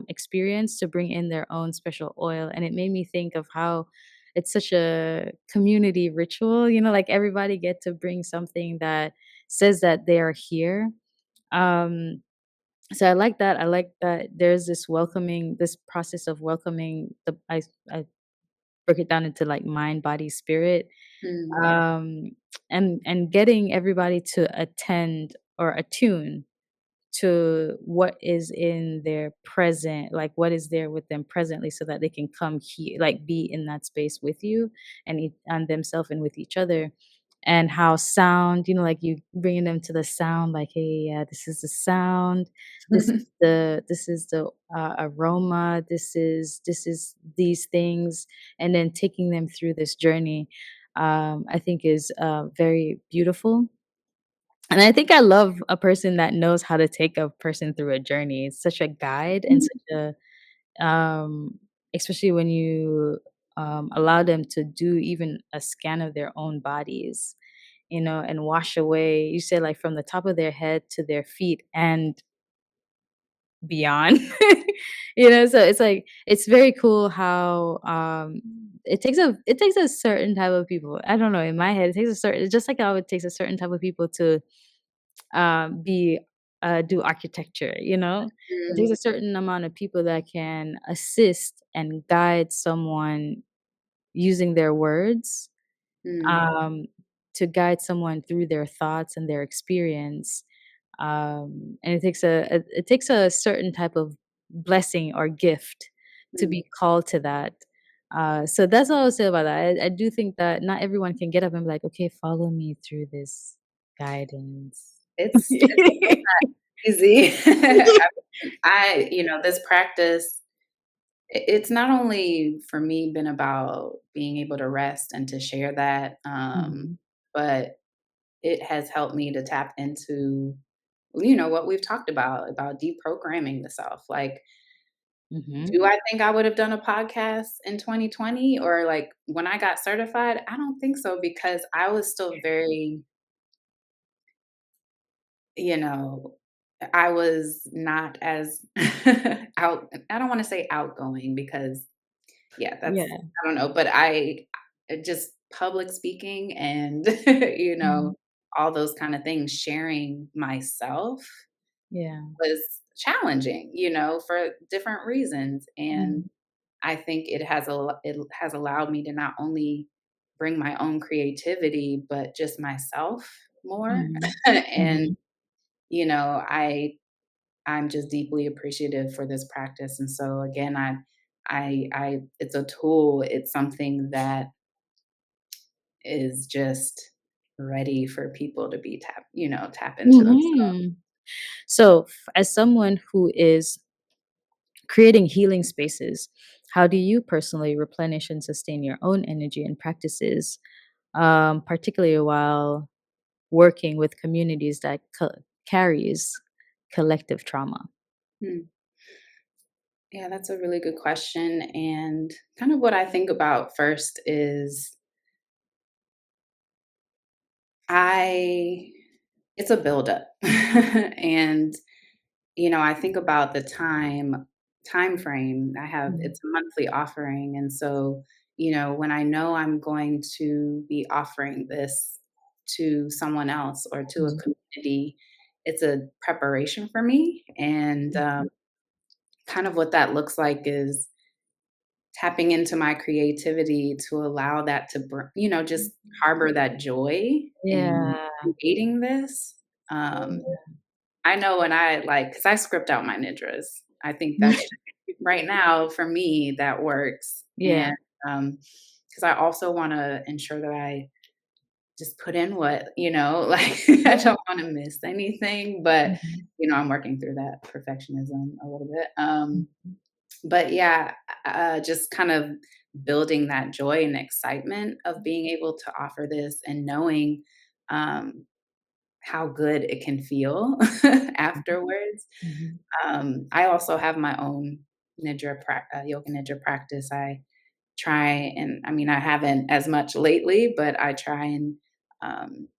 experience to bring in their own special oil, and it made me think of how it's such a community ritual. You know, like everybody get to bring something that says that they are here. um so I like that. I like that there's this process of welcoming I break it down into like mind, body, spirit, mm, um and getting everybody to attend or attune to what is in their present, like what is there with them presently, so that they can come here, like be in that space with you and and themselves and with each other. And how sound, like you bringing them to the sound, like, hey, yeah, this is the sound, this is the aroma, this is these things, and then taking them through this journey, I think is very beautiful. And I think I love a person that knows how to take a person through a journey. It's such a guide and such a, especially when you allow them to do even a scan of their own bodies, and wash away, you said, like, from the top of their head to their feet and beyond. So it's like it's very cool how, it takes a certain type of people. I don't know, in my head, it takes a certain just like how it takes a certain type of people to, be do architecture, you know? It takes Mm, a certain amount of people that can assist and guide someone using their words, mm, um, to guide someone through their thoughts and their experience. And it takes a certain type of blessing or gift to mm. be called to that. So that's all I'll say about that. I do think that not everyone can get up and be like, okay, follow me through this guidance. It's really not easy. This practice, it's not only for me been about being able to rest and to share that, Mhm, but it has helped me to tap into, what we've talked about deprogramming the self. Like, mhm. do I think I would have done a podcast in 2020 or like when I got certified? I don't think so because I was still very, you know, I was not as out, I don't want to say outgoing because yeah, that's, Yeah. I don't know, but just public speaking and, Mhm. all those kind of things, sharing myself Yeah. was challenging, for different reasons. And Mhm, I think it has allowed me to not only bring my own creativity, but just myself more. mhm, And, mhm, you know, I I'm just deeply appreciative for this practice. And so again, it's a tool. It's something that is just ready for people to be tap into themselves. mhm. So, as someone who is creating healing spaces, how do you personally replenish and sustain your own energy and practices, particularly while working with communities that carries collective trauma? Hmm. Yeah, that's a really good question. And kind of what I think about first is I it's a buildup. And I think about the time frame. Mhm, It's a monthly offering. And so, when I know I'm going to be offering this to someone else or to a mhm, community, it's a preparation for me. And mhm. kind of what that looks like is tapping into my creativity to allow that to, just harbor that joy in Yeah. creating this. Um, I know when because I script out my nidras. I think that's right now for me that works. Yeah. And because I also want to ensure that I just put in like I don't want to miss anything. But Mhm, I'm working through that perfectionism a little bit. mhm, But yeah, just kind of building that joy and excitement of being able to offer this and knowing um, how good it can feel mhm, afterwards. mhm, I also have my own yoga nidra practice. I try and I mean, I haven't as much lately, but I try and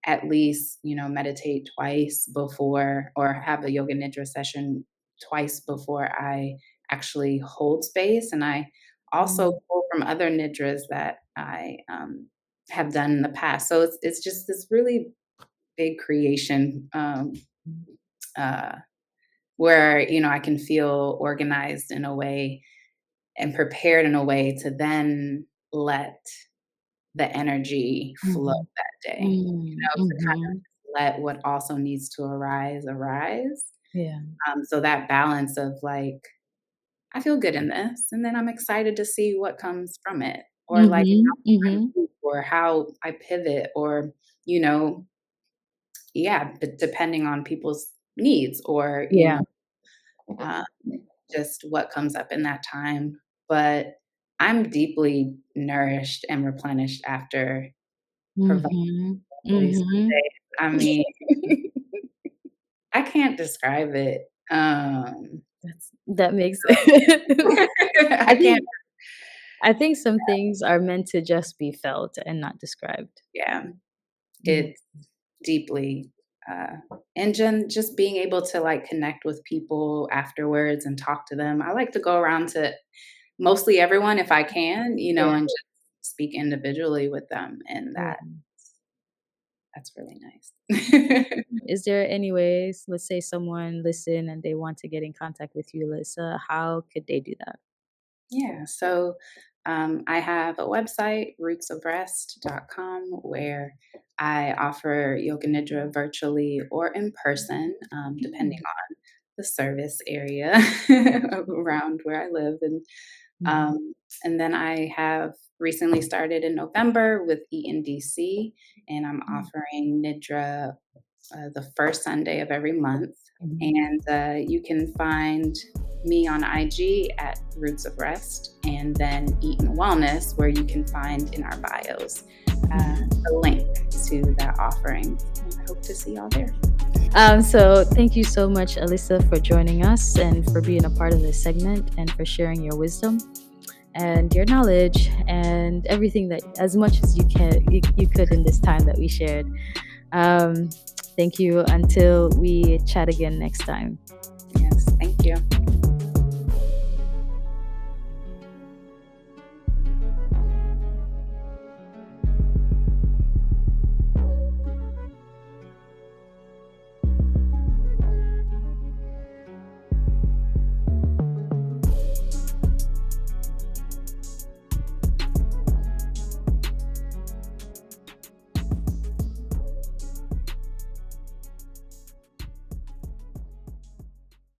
at least, meditate twice before or have a yoga nidra session twice before I actually hold space. And I also mhm, pull from other nidras that I have done in the past. So it's just this really big creation mhm, uh, where I can feel organized in a way and prepared in a way to then let the energy flow mhm, that day, mm, to kind mhm. of let what also needs to arise. Yeah. So that balance of like, I feel good in this, and then I'm excited to see what comes from it, or like Mhm, how I mhm. move, or how I pivot, or you know, yeah, depending on people's needs, or Yeah. uh, just what comes up in that time. But I'm deeply nourished and replenished after providing Mhm, release mhm. day. I mean, I can't describe it. That makes So I I can't. think I think some things are meant to just be felt and not described. Yeah, Mhm. it's deeply, and just being able to, like, connect with people afterwards and talk to them. I like to go around to mostly everyone if I can, Yeah. and just speak individually with them, and Yeah. that's really nice. Is there any ways, let's say someone listen and they want to get in contact with you, Alyssa, how could they do that? Yeah, so I have a website, rootsofrest.com, where I offer Yoga Nidra virtually or in person, depending Mm. on the service area around where I live. Mhm. Um, and then I have recently started in November with ENDC, and I'm Mm. offering Nidra the first Sunday of every month. Mhm. And you can find me on IG at Roots of Rest, and then Eat and Wellness, where you can find in our bios Mhm. a link to that offering. I hope to see y'all there. So thank you so much, Alyssa, for joining us and for being a part of this segment and for sharing your wisdom and your knowledge and everything that as much as you could in this time that we shared. Um, Thank you until we chat again next time. Yes, thank you.